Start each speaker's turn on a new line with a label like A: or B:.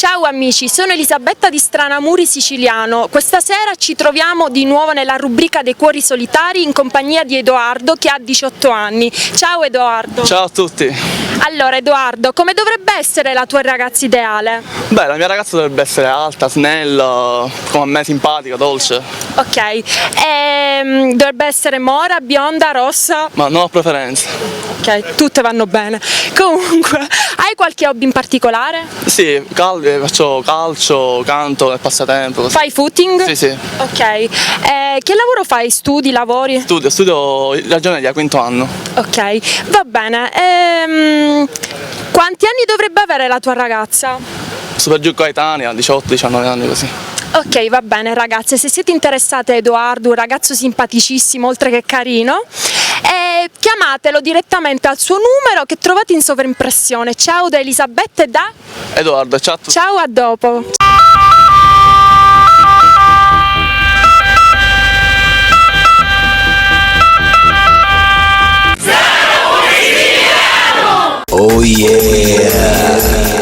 A: Ciao amici, sono Elisabetta di Stranamuri Siciliano. Questa sera ci troviamo di nuovo nella rubrica dei cuori solitari in compagnia di Edoardo che ha 18 anni. Ciao Edoardo.
B: Ciao a tutti.
A: Allora Edoardo, come dovrebbe essere la tua ragazza ideale?
B: Beh, la mia ragazza dovrebbe essere alta, snella, come a me simpatica, dolce.
A: Ok, dovrebbe essere mora, bionda, rossa?
B: Ma non ho preferenze.
A: Ok, tutte vanno bene. Comunque, hai qualche hobby in particolare?
B: Sì, faccio calcio, canto nel passatempo. Così.
A: Fai footing?
B: Sì, sì.
A: Ok, che lavoro fai? Studi, lavori?
B: Studio ragioneria, quinto anno.
A: Ok, va bene. Quanti anni dovrebbe avere la tua ragazza?
B: Super giù coetanea, 18-19 anni così.
A: Ok, va bene ragazze, se siete interessate a Edoardo, un ragazzo simpaticissimo oltre che carino, chiamatelo direttamente al suo numero che trovate in sovraimpressione. Ciao da Elisabetta e da
B: Edoardo, ciao a tutti.
A: Ciao, a dopo.
C: Oh yeah!